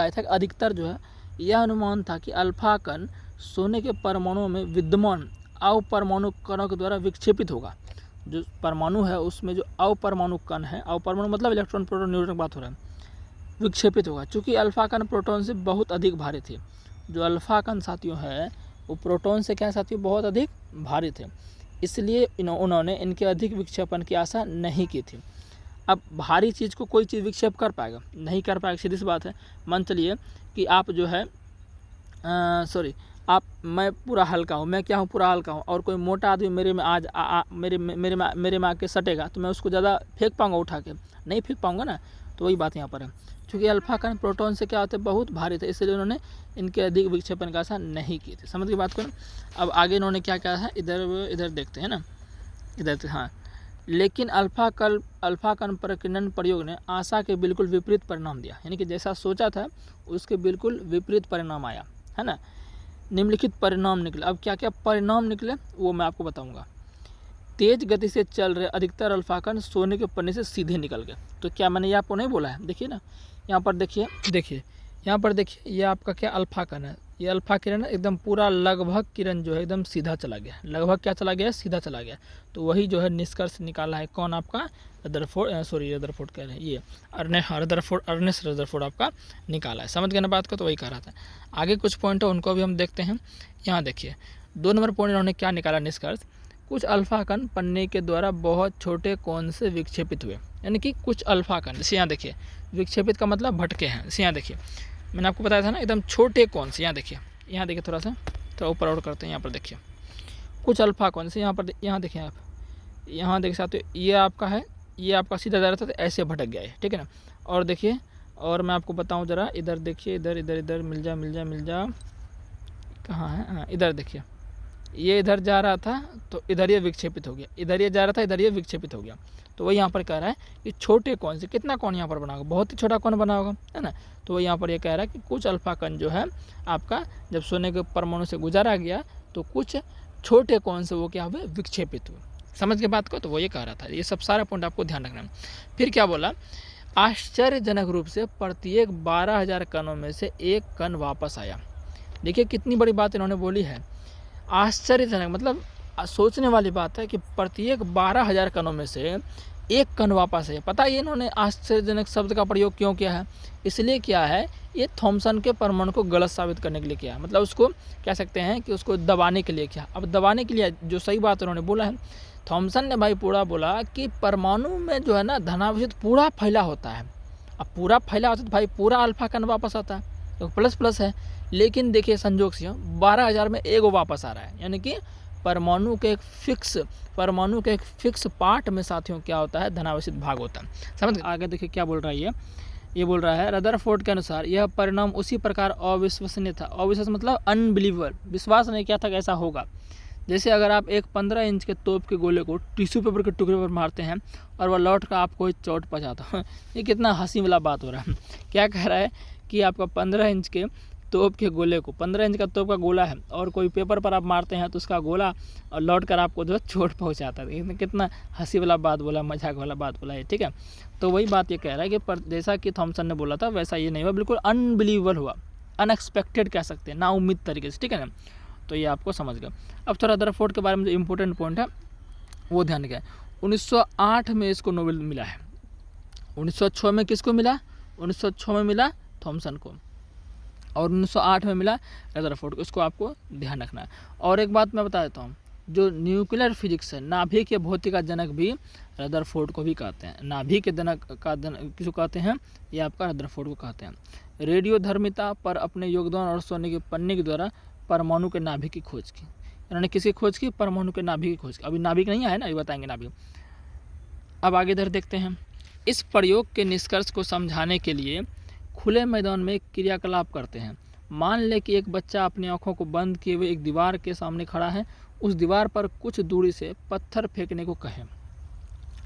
था, अधिकतर जो है यह अनुमान था कि अल्फा कण सोने के परमाणुओं में विद्यमान अपरमाणु कणों के द्वारा विक्षेपित होगा। जो परमाणु है उसमें जो अपरमाणु कण है, अपरमाणु मतलब इलेक्ट्रॉन प्रोटॉन न्यूट्रॉन की बात हो रहा है, विक्षेपित होगा। चूँकि अल्फा कण प्रोटॉन से बहुत अधिक भारी थे। जो अल्फा कण साथियों है वो प्रोटॉन से क्या साथियों बहुत अधिक भारी थे, इसलिए उन्होंने इनके अधिक विक्षेपण की आशा नहीं की थी। अब भारी चीज़ को कोई चीज़ विक्षेप कर पाएगा? नहीं कर पाएगा, सीधी सी बात है। मान चलिए कि आप जो है मैं पूरा हल्का हूँ, मैं क्या हूँ, पूरा हल्का हूँ, और कोई मोटा आदमी मेरे में आज मेरे में आके सटेगा तो मैं उसको ज़्यादा फेंक पाऊँगा उठा के? नहीं फेंक पाऊँगा ना। तो वही बात यहाँ पर है, क्योंकि अल्फा कण प्रोटॉन से क्या होते हैं बहुत भारी थे, इसलिए उन्होंने इनके अधिक विक्षेपण का आशा नहीं की थी। समझ की बात करो। अब आगे इन्होंने क्या कहा है, इधर देखते हैं ना, इधर हाँ। लेकिन अल्फा कण प्रकीर्णन प्रयोग ने आशा के बिल्कुल विपरीत परिणाम दिया, यानी कि जैसा सोचा था उसके बिल्कुल विपरीत परिणाम आया, है ना। निम्नलिखित परिणाम निकले। अब क्या क्या परिणाम निकले वो मैं आपको बताऊंगा। तेज गति से चल रहे अधिकतर अल्फा कण सोने के पन्ने से सीधे निकल गए। तो क्या मैंने ये आपको नहीं बोला है? देखिए ना, यहाँ पर देखिए यहाँ पर देखिए, ये आपका क्या अल्फा कण है, ये अल्फा किरण एकदम पूरा लगभग किरण जो है एकदम सीधा चला गया। लगभग क्या चला गया? सीधा चला गया। तो वही जो है निष्कर्ष निकाला है कौन? आपका रदरफोर्ड कह रहे हैं, ये अर्नेस्ट रदरफोर्ड आपका निकाला है। समझ गए ना बात को? तो वही कह रहा था। आगे कुछ पॉइंट है उनको भी हम देखते हैं। यहाँ देखिए 2 नंबर पॉइंट इन्होंने क्या निकाला निष्कर्ष, कुछ अल्फा कण पन्ने के द्वारा बहुत छोटे कोण से विक्षेपित हुए। यानी कि कुछ अल्फा कण, जैसे यहाँ देखिए विक्षेपित का मतलब भटके हैं। जैसे यहाँ देखिए मैंने आपको बताया था ना एकदम छोटे कोण से। यहाँ देखिए थोड़ा सा ऊपर और करते हैं। यहाँ पर देखिए कुछ अल्फा कोण से, यहाँ देखिए आप, यहाँ देख सकते हो, ये आपका है, ये आपका सीधा जा रहा था तो ऐसे भटक गया है, ठीक है ना। और देखिए, और मैं आपको बताऊँ ज़रा, इधर देखिए, इधर मिल जा कहाँ है, हाँ इधर देखिए, ये इधर जा रहा था तो इधर ये विक्षेपित हो गया, इधर ये जा रहा था इधर ये विक्षेपित हो गया। तो वही यहाँ पर कह रहा है कि छोटे कोण से, कितना कोण यहाँ पर बना होगा? बहुत ही छोटा कोण बना होगा, है ना। तो वही यहाँ पर ये कह रहा है कि कुछ अल्फा कण जो है आपका जब सोने के परमाणु से गुजारा गया तो कुछ छोटे कोण से वो क्या हुए? विक्षेपित हुए। समझ के बात को? तो वो ये कह रहा था। ये सब सारा पॉइंट आपको ध्यान रखना है। फिर क्या बोला, आश्चर्यजनक रूप से प्रत्येक 12,000 कणों में से एक कण वापस आया। देखिए कितनी बड़ी बात इन्होंने बोली है, आश्चर्यजनक मतलब सोचने वाली बात है कि प्रत्येक 12,000 कणों में से एक कण वापस है। पता है इन्होंने आश्चर्यजनक शब्द का प्रयोग क्यों किया है? इसलिए किया है, ये थॉमसन के परमाणु को गलत साबित करने के लिए किया, मतलब उसको कह सकते हैं कि उसको दबाने के लिए किया। अब दबाने के लिए जो सही बात उन्होंने बोला है, थॉमसन ने भाई पूरा बोला कि परमाणु में जो है ना धनावेशित पूरा फैला होता है। अब पूरा फैला होता है तो भाई पूरा अल्फा कण वापस आता है, तो प्लस है। लेकिन देखिए संजोग से 12,000 में एक वापस आ रहा है, यानी कि परमाणु के एक फिक्स पार्ट में साथियों क्या होता है? धनावेशित भाग होता है। समझ आगे देखिए क्या बोल रहा है ये बोल रहा है, रदरफोर्ड के अनुसार यह परिणाम उसी प्रकार अविश्वसनीय था। अविश्वास मतलब अनबिलीवेबल, विश्वास नहीं किया था कि ऐसा होगा। जैसे अगर आप एक 15 इंच के तोप के गोले को टिश्यू पेपर के टुकड़े पर मारते हैं और वह लौट कर आपको चोट पहुँचाता है। ये कितना हंसी वाला बात हो रहा है। क्या कह रहा है कि आपका 15 इंच के तोप के गोले को, 15 इंच का तोप का गोला है और कोई पेपर पर आप मारते हैं तो उसका गोला और लौट कर आपको जो चोट पहुंचाता है। कितना हंसी वाला बात बोला, मजाक वाला बात बोला है, ठीक है। तो वही बात ये कह रहा है कि जैसा कि थॉमसन ने बोला था वैसा ये नहीं हुआ, बिल्कुल अनबिलीवेबल हुआ, अनएक्सपेक्टेड कह सकते हैं, नाउम्मीद तरीके से, ठीक है ना। तो ये आपको समझ गया। अब थोड़ा रदरफोर्ड के बारे में जो इम्पोर्टेंट पॉइंट है वो ध्यान रखें। 1908 में इसको नोबेल मिला है। 1906 में किसको मिला? 1906 में मिला थॉमसन को, और 1908 में मिला रदरफोर्ड को। इसको आपको ध्यान रखना है। और एक बात मैं बता देता हूँ, जो न्यूक्लियर फिजिक्स है, नाभिक के भौतिक का जनक भी रदरफोर्ड को भी कहते हैं। नाभिक के जनक का किसको कहते हैं? ये आपका रदरफोर्ड को कहते हैं। रेडियोधर्मिता पर अपने योगदान और सोने के पन्ने के द्वारा परमाणु के नाभिक की खोज की। इन्होंने किसकी खोज की? परमाणु के नाभिक की खोज की। अभी नाभिक नहीं है ना, ये बताएंगे नाभिक। अब आगे इधर देखते हैं। इस प्रयोग के निष्कर्ष को समझाने के लिए खुले मैदान में एक क्रियाकलाप करते हैं। मान लें कि एक बच्चा अपनी आंखों को बंद किए हुए एक दीवार के सामने खड़ा है। उस दीवार पर कुछ दूरी से पत्थर फेंकने को कहें।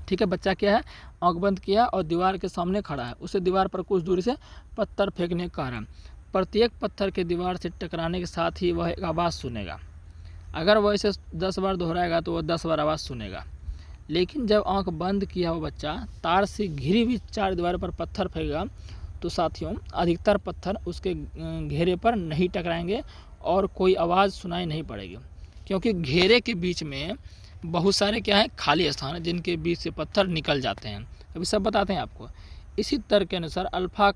ठीक है, बच्चा क्या है, आंख बंद किया और दीवार के सामने खड़ा है, उसे दीवार पर कुछ दूरी से पत्थर फेंकने का कारण। प्रत्येक पत्थर के दीवार से टकराने के साथ ही वह एक आवाज़ सुनेगा। अगर वह इसे 10 बार दोहराएगा तो वह 10 बार आवाज़ सुनेगा। लेकिन जब आंख बंद किया हुआ बच्चा तार से घिरी हुई 4 दीवार पर पत्थर फेंकेगा तो साथियों अधिकतर पत्थर उसके घेरे पर नहीं टकराएंगे और कोई आवाज़ सुनाई नहीं पड़ेगी, क्योंकि घेरे के बीच में बहुत सारे क्या है खाली स्थान है जिनके बीच से पत्थर निकल जाते हैं। अभी सब बताते हैं आपको। इसी तर्क के अनुसार अल्फा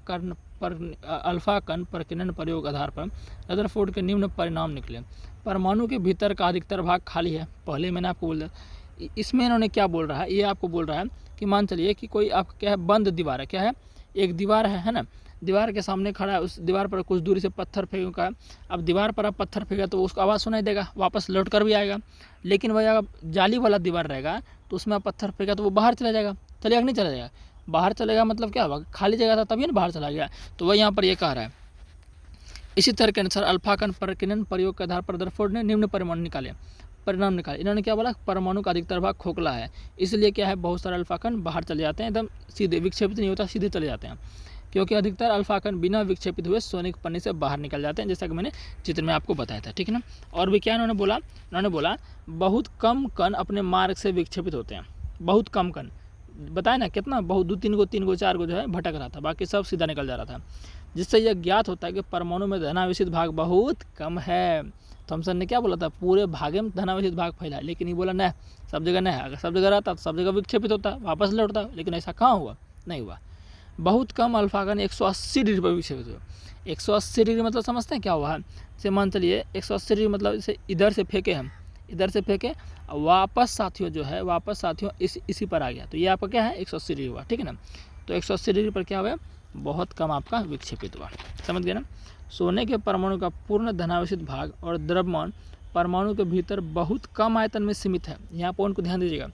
कण प्रकीर्णन प्रयोग आधार पर रदरफोर्ड के निम्न परिणाम निकले। परमाणु के भीतर का अधिकतर भाग खाली है, पहले मैंने आपको बोला। इसमें इन्होंने क्या बोल रहा है, ये आपको बोल रहा है कि मान चलिए कि कोई आपका क्या है बंद दीवार है, क्या है एक दीवार है ना, दीवार के सामने खड़ा है, उस दीवार पर कुछ दूरी से पत्थर फेंका है। अब दीवार पर आप पत्थर फेंका तो उसको आवाज़ सुनाई देगा, वापस लौट कर भी आएगा। लेकिन वही अगर जाली वाला दीवार रहेगा तो उसमें आप पत्थर फेंका तो वो बाहर चला जाएगा, चलेगा नहीं चला जाएगा, बाहर चलेगा मतलब क्या होगा, खाली जगह था तभी ना बाहर चला गया। तो वह यहाँ पर ये कह रहा है। इसी तरह के अनुसार अल्फा कण प्रकीर्णन प्रयोग के आधार पर रदरफोर्ड ने निम्न परिणाम निकाले। इन्होंने क्या बोला, परमाणु का अधिकतर भाग खोखला है, इसलिए क्या है बहुत सारे अल्फा कण बाहर चले जाते हैं, एकदम सीधे विक्षेपित नहीं होता, सीधे चले जाते हैं। क्योंकि अधिकतर अल्फा कण बिना विक्षेपित हुए सोने के पन्ने से बाहर निकल जाते हैं, जैसा कि मैंने चित्र में आपको बताया था, ठीक है ना। और भी क्या इन्होंने बोला बहुत कम कण अपने मार्ग से विक्षेपित होते हैं। बहुत कम कण बताया ना, कितना बहुत 2-3 गो 4 गो जो है भटक रहा था, बाकी सब सीधा निकल जा रहा था। जिससे यह ज्ञात होता है कि परमाणु में धनावेशित भाग बहुत कम है। थॉमसन ने क्या बोला था, पूरे भागे में धनावेशित भाग फैला है, लेकिन ये बोला नहीं, सब जगह नहीं है। अगर सब जगह रहता तो सब जगह विक्षेपित होता, वापस लौटता, लेकिन ऐसा कहाँ हुआ, नहीं हुआ। बहुत कम अल्फा कण 180 डिग्री पर विक्षेपित हुए। 180 डिग्री मतलब समझते हैं क्या हुआ है, जैसे मान चलिए 180 डिग्री मतलब जैसे इधर से फेंके हम, इधर से फेंके वापस साथियों जो है, वापस साथियों इसी पर आ गया, तो ये आपका क्या है 180 डिग्री हुआ, ठीक है ना। तो 180 डिग्री पर क्या हुआ, बहुत कम आपका विक्षेपित हुआ, समझ गए ना। सोने के परमाणु का पूर्ण धनावेशित भाग और द्रव्यमान परमाणु के भीतर बहुत कम आयतन में सीमित है। यहाँ पॉइंट को ध्यान दीजिएगा,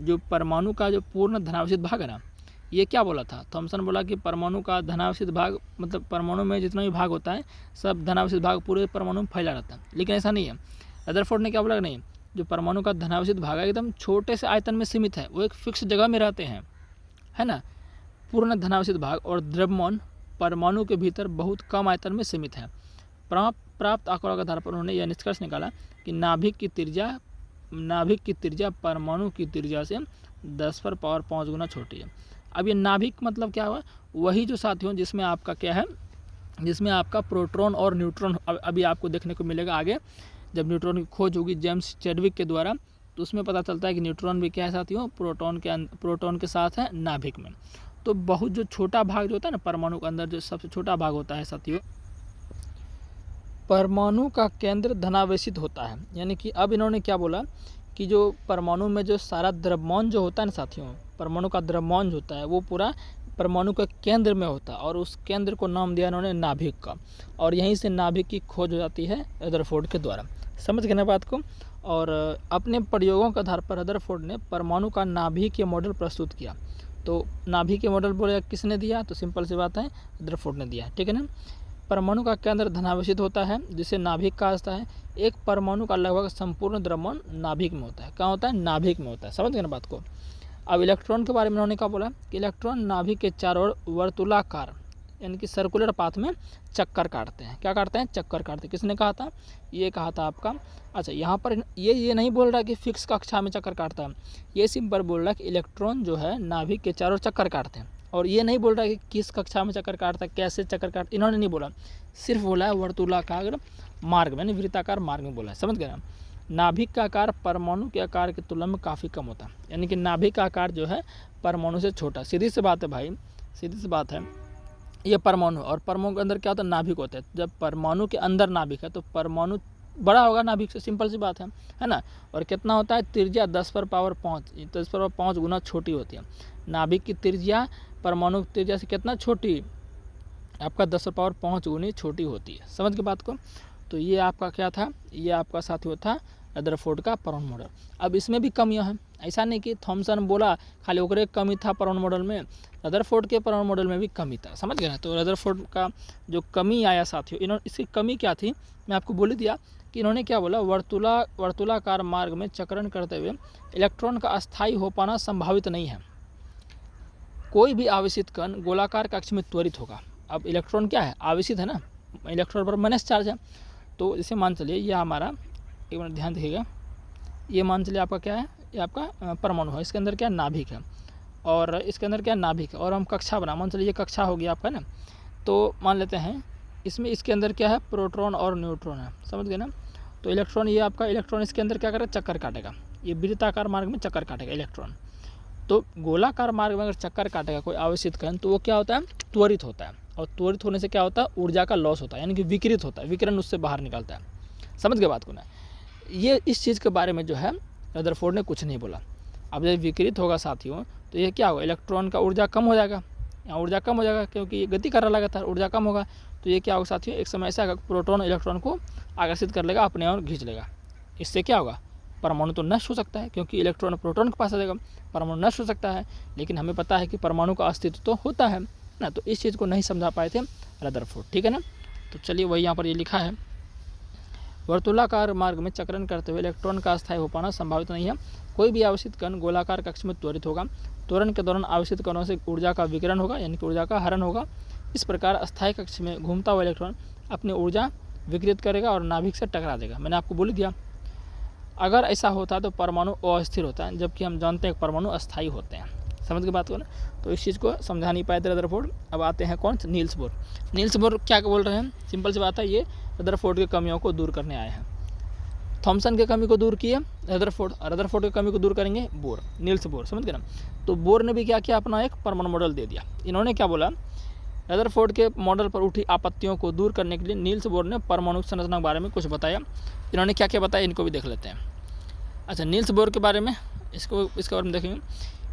जो परमाणु का जो पूर्ण धनावेशित भाग है ना, ये क्या बोला था, थॉमसन बोला कि परमाणु का धनावेशित भाग मतलब परमाणु में जितना भी भाग होता है सब धनावेशित भाग पूरे परमाणु में फैला रहता है, लेकिन ऐसा नहीं है। रदरफोर्ड ने क्या बोला, नहीं, जो परमाणु का धनावेशित भाग है एकदम छोटे से आयतन में सीमित है, वो एक फिक्स जगह में रहते हैं, है ना। पूर्ण धनावेशित भाग और द्रव्यमान परमाणु के भीतर बहुत कम आयतन में सीमित है। प्राप्त आंकड़ों के आधार पर उन्होंने यह निष्कर्ष निकाला कि नाभिक की त्रिज्या परमाणु की त्रिज्या से 10⁻5 गुना छोटी है। अब ये नाभिक मतलब क्या हुआ, वही जो साथियों जिसमें आपका क्या है, जिसमें आपका प्रोटॉन और न्यूट्रॉन अभी आपको देखने को मिलेगा आगे, जब न्यूट्रॉन की खोज होगी जेम्स चैडविक के द्वारा, तो उसमें पता चलता है कि न्यूट्रॉन भी क्या है साथियों, प्रोटॉन के साथ है नाभिक में। तो बहुत जो छोटा भाग जो होता है ना परमाणु के अंदर, जो सबसे छोटा भाग होता है साथियों, परमाणु का केंद्र धनावेशित होता है। यानी कि अब इन्होंने क्या बोला कि जो परमाणु में जो सारा द्रव्यमान जो होता है ना साथियों, परमाणु का द्रव्यमान जो होता है वो पूरा परमाणु के केंद्र में होता है, और उस केंद्र को नाम दिया इन्होंने नाभिक का, और यहीं से नाभिक की खोज हो जाती है रदरफोर्ड के द्वारा। समझ गए ना बात को। और अपने प्रयोगों के आधार पर रदरफोर्ड ने परमाणु का नाभिकीय मॉडल प्रस्तुत किया। तो नाभिकीय मॉडल बोले किसने दिया, तो सिंपल सी बात है रदरफोर्ड ने दिया, ठीक है ना। परमाणु का केंद्र धनावेशित होता है जिसे नाभिक कहा जाता है। एक परमाणु का लगभग संपूर्ण द्रव्यमान नाभिक में होता है। कहाँ होता है, नाभिक में होता है, समझ गए ना बात को। अब इलेक्ट्रॉन के बारे में उन्होंने क्या बोला कि इलेक्ट्रॉन नाभिक के चारों ओर वर्तुलाकार यानी कि सर्कुलर पाथ में चक्कर काटते हैं। क्या काटते हैं, चक्कर काटते हैं। किसने कहा था, ये कहा था आपका। अच्छा, यहाँ पर ये नहीं बोल रहा कि फिक्स कक्षा में चक्कर काटता है, ये सिंपल बोल रहा है कि इलेक्ट्रॉन जो है नाभिक के चारों ओर चक्कर काटते हैं, और ये नहीं बोल रहा कि किस कक्षा में चक्कर काटता है, कैसे चक्कर काटता, इन्होंने नहीं बोला, सिर्फ बोला है वर्तुलाकार मार्ग में, वृत्ताकार मार्ग में बोला है, समझ गए ना। नाभिक का आकार परमाणु के आकार की तुलना में काफ़ी कम होता है, यानी कि नाभिक का आकार जो है परमाणु से छोटा। सीधी सी बात है भाई, सीधी सी बात है, ये परमाणु और परमाणु के अंदर क्या होता है, नाभिक होता है। जब परमाणु के अंदर नाभिक है तो परमाणु बड़ा होगा नाभिक से, सिंपल सी बात है ना। और कितना होता है, त्रिज्या 10⁻5 गुना छोटी होती है। नाभिक की त्रिज्या परमाणु की त्रिज्या से कितना छोटी, आपका 10⁻5 गुनी छोटी होती है, समझ के बात को। तो ये आपका क्या था, ये आपका साथियों था रदरफोर्ड का परमाणु मॉडल। अब इसमें भी कमियां हैं, ऐसा नहीं कि थॉमसन बोला खाली ओकरे कमी था परमाणु मॉडल में, रदरफोर्ड के परमाणु मॉडल में भी कमी था, समझ गए ना। तो रदरफोर्ड का जो कमी आया साथियों, इन्होंने इसकी कमी क्या थी, मैं आपको बोल दिया कि इन्होंने क्या बोला, वर्तुलाकार मार्ग में चक्रण करते हुए इलेक्ट्रॉन का अस्थायी हो पाना संभावित नहीं है। कोई भी आवेशित कण गोलाकार कक्ष में त्वरित होगा। अब इलेक्ट्रॉन क्या है, आवेशित है ना, इलेक्ट्रॉन पर माइनस चार्ज है। तो जैसे मान चलिए ये हमारा, एक मिनट ध्यान देखिएगा, ये मान चलिए आपका क्या है, ये आपका परमाणु है, इसके अंदर क्या नाभिक है, और इसके अंदर क्या नाभिक है, और हम कक्षा बना, मान चलिए ये कक्षा हो गया आपका ना। तो मान लेते हैं इसमें, इसके अंदर क्या है, प्रोटॉन और न्यूट्रॉन है, समझ गए ना। तो इलेक्ट्रॉन, ये आपका इलेक्ट्रॉन इसके अंदर क्या करेगा, चक्कर काटेगा, ये वृत्ताकार मार्ग में चक्कर काटेगा इलेक्ट्रॉन। तो गोलाकार मार्ग में अगर चक्कर काटेगा कोई आवेशित कण तो वो क्या होता है, त्वरित होता है, और त्वरित होने से क्या होता है, ऊर्जा का लॉस होता है, यानी कि विकिरित होता है, विकिरण उससे बाहर निकलता है। समझ गए बात को ना। ये इस चीज़ के बारे में जो है रदरफोर्ड ने कुछ नहीं बोला। अब जब विकिरित होगा साथियों तो ये क्या होगा, इलेक्ट्रॉन का ऊर्जा कम हो जाएगा, यहाँ ऊर्जा कम हो जाएगा क्योंकि ये गति कर रहा लगातार, ऊर्जा कम होगा तो ये क्या होगा साथियों, एक समय ऐसा आएगा प्रोटॉन इलेक्ट्रॉन को आकर्षित कर लेगा, अपने और खींच लेगा। इससे क्या होगा, परमाणु तो नष्ट हो सकता है क्योंकि इलेक्ट्रॉन प्रोटॉन के पास आ जाएगा, परमाणु नष्ट हो सकता है। लेकिन हमें पता है कि परमाणु का अस्तित्व तो होता है ना, तो इस चीज़ को नहीं समझा पाए थे रदरफोर्ड, ठीक है ना। तो चलिए वही यहाँ पर ये लिखा है, वर्तुलाकार मार्ग में चक्रण करते हुए इलेक्ट्रॉन का अस्थायी हो पाना संभावित नहीं है। कोई भी आवेशित कण गोलाकार कक्ष में त्वरित होगा, त्वरण के दौरान आवेशित कणों से ऊर्जा का विकिरण होगा, यानी कि ऊर्जा का हरण होगा। इस प्रकार अस्थायी कक्ष में घूमता हुआ इलेक्ट्रॉन अपनी ऊर्जा विकिरित करेगा और नाभिक से टकरा देगा। मैंने आपको बोल दिया, अगर ऐसा होता तो परमाणु अस्थिर होता है, जबकि हम जानते हैं परमाणु अस्थायी होते हैं। समझ के बात को ना। तो इस चीज़ को समझा नहीं पाए थे रदरफोर्ड। अब आते हैं कौन, नील्स बोर। नील्स बोर क्या बोल रहे हैं, सिंपल सी बात है, ये रदरफोर्ड की कमियों को दूर करने आए हैं। थॉमसन की कमी को दूर किए रदरफोर्ड, और रदरफोर्ड की कमी को दूर करेंगे बोर, नील्स बोर। समझ गए ना। तो बोर ने भी क्या किया, अपना एक परमाणु मॉडल दे दिया। इन्होंने क्या बोला, रदरफोर्ड के मॉडल पर उठी आपत्तियों को दूर करने के लिए नील्स बोर ने परमाणु संरचना के बारे में कुछ बताया। इन्होंने क्या क्या बताया, इनको भी देख लेते हैं। अच्छा, नील्स बोर के बारे में इसके बारे में देखेंगे।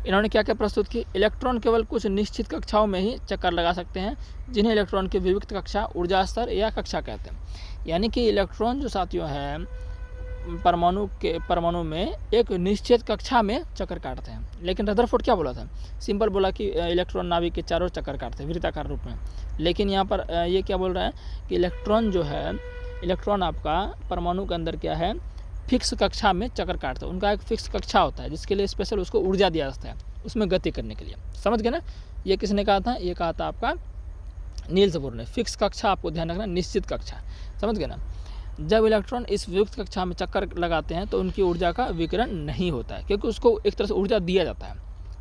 इन्होंने क्या क्या प्रस्तुत की, इलेक्ट्रॉन केवल कुछ निश्चित कक्षाओं में ही चक्कर लगा सकते हैं, जिन्हें इलेक्ट्रॉन की विविक्त कक्षा, ऊर्जा स्तर या कक्षा कहते हैं। यानी कि इलेक्ट्रॉन जो साथियों है परमाणु में एक निश्चित कक्षा में चक्कर काटते हैं। लेकिन रदरफोर्ड क्या बोला था, सिंपल बोला कि इलेक्ट्रॉन नाभिक के चारों चक्कर काटते हैं वृत्ताकार रूप में। लेकिन यहाँ पर ये क्या बोल रहा है कि इलेक्ट्रॉन जो है, इलेक्ट्रॉन आपका परमाणु के अंदर क्या है, फिक्स कक्षा में चक्कर काटता है। उनका एक फिक्स कक्षा होता है जिसके लिए स्पेशल उसको ऊर्जा दिया जाता है उसमें गति करने के लिए। समझ गए ना। ये किसने कहा था, ये कहा था आपका नील्स बोर ने। फिक्स कक्षा आपको ध्यान रखना, निश्चित कक्षा। समझ गए ना। जब इलेक्ट्रॉन इस वियुक्त कक्षा में चक्कर लगाते हैं तो उनकी ऊर्जा का विकिरण नहीं होता है, क्योंकि उसको एक तरह से ऊर्जा दिया जाता है।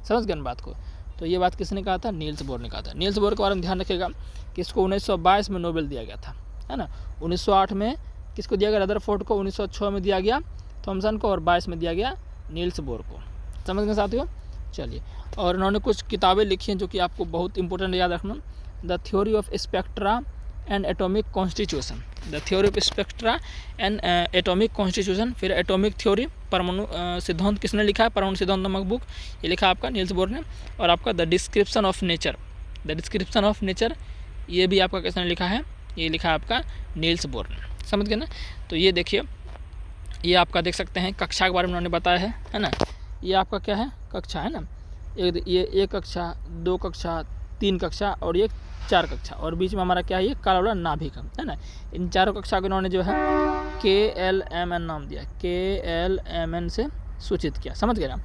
समझ गए ना बात को। तो ये बात किसने कहा था, नील्स बोर ने कहा था। नील्स बोर के बारे में ध्यान रखिएगा कि इसको 1922 में नोबेल दिया गया था, है ना। 1908 में किसको दिया गया, रदरफोर्ड को, 1906 में दिया गया थॉमसन को, और 22 में दिया गया नील्स बोर को। समझ गए साथियों। चलिए, और उन्होंने कुछ किताबें लिखी हैं जो कि आपको बहुत इंपॉर्टेंट याद रखना। The theory of spectra and atomic constitution, the theory of spectra and atomic constitution. फिर एटॉमिक थ्योरी, परमाणु सिद्धांत किसने लिखा है, परमाणु सिद्धांत नामक बुक, ये लिखा आपका नील्स बोर ने। और आपका the description of nature, the description of nature, ये भी आपका किसने लिखा है, ये लिखा है आपका नील्स बोर ने। समझ गए ना। तो ये देखिए, ये आपका देख सकते हैं कक्षा के बारे में उन्होंने बताया है ना। ये आपका क्या है, कक्षा है ना। ये एक कक्षा, दो कक्षा, तीन कक्षा और ये 4 कक्षा, और बीच में हमारा क्या है, ये काला वाला नाभिक है ना। इन चारों कक्षा को इन्होंने जो है KLMN नाम दिया, KLMN से सूचित किया। समझ गए ना।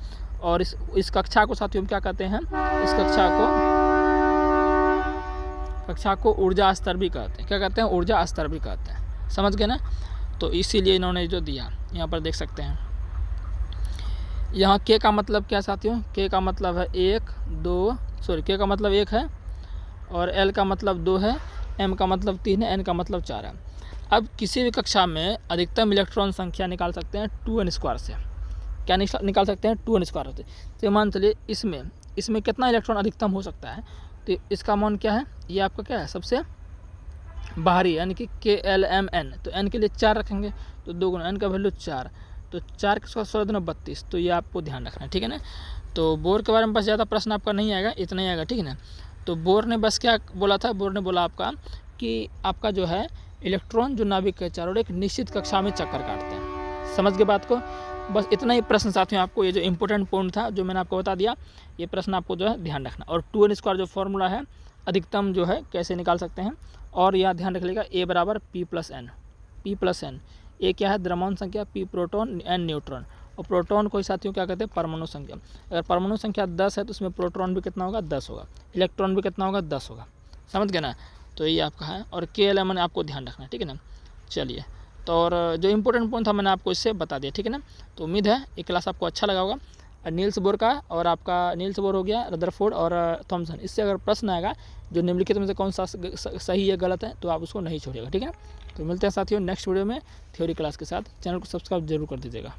और इस कक्षा को साथियों हम क्या कहते हैं, इस कक्षा को ऊर्जा स्तर भी कहते हैं। क्या कहते हैं, ऊर्जा स्तर भी कहते हैं। समझ गए ना। तो इसीलिए इन्होंने जो दिया, यहाँ पर देख सकते हैं। यहाँ के का मतलब क्या साथियों, के का मतलब है के का मतलब 1 है, और एल का मतलब 2 है, एम का मतलब 3 है, एन का मतलब 4 है। अब किसी भी कक्षा में अधिकतम इलेक्ट्रॉन संख्या निकाल सकते हैं 2n² से। क्या निकाल सकते हैं, 2n² से। तो मान चलिए इसमें कितना इलेक्ट्रॉन अधिकतम हो सकता है, तो इसका मान क्या है, ये आपका क्या है, सबसे बाहरी, यानी कि KLMN। तो n के लिए 4 रखेंगे, तो 2 गुना n का वैल्यू 4, तो 4 के 16×32। तो ये आपको ध्यान रखना है, ठीक है ना। तो बोर के बारे में बस ज़्यादा प्रश्न आपका नहीं आएगा, इतना ही आएगा, ठीक है ना। तो बोर ने बस क्या बोला था, बोर ने बोला आपका कि आपका जो है इलेक्ट्रॉन जो नाभिक के चारों एक निश्चित कक्षा में चक्कर काटते हैं। समझ गए बात को। बस इतना ही प्रश्न साथियों, आपको ये जो इंपॉर्टेंट पॉइंट था जो मैंने आपको बता दिया, ये प्रश्न आपको जो है ध्यान रखना। और 2n² जो फॉर्मूला है अधिकतम जो है कैसे निकाल सकते हैं। और यह ध्यान रख लेगा, A बराबर P+N। ए क्या है, द्रव्यमान संख्या, P प्रोटॉन, N न्यूट्रॉन। और प्रोटॉन को साथियों क्या कहते हैं, परमाणु संख्या। अगर परमाणु संख्या 10 है तो उसमें प्रोटॉन भी कितना होगा, 10 होगा, इलेक्ट्रॉन भी कितना होगा, 10 होगा। समझ गए ना। तो ये आपका है, और KLMN आपको ध्यान रखना है, ठीक है ना। चलिए, तो और जो इंपॉर्टेंट पॉइंट था मैंने आपको इससे बता दिया, ठीक है ना। तो उम्मीद है ये क्लास आपको अच्छा लगा होगा। नील्स बोर का, और आपका नील्स बोर हो गया, रदरफोर्ड और थॉमसन, इससे अगर प्रश्न आएगा जो निम्नलिखित में से कौन सा सही है गलत है, तो आप उसको नहीं छोड़िएगा, ठीक है। तो मिलते हैं साथियों नेक्स्ट वीडियो में थ्योरी क्लास के साथ। चैनल को सब्सक्राइब जरूर कर दीजिएगा।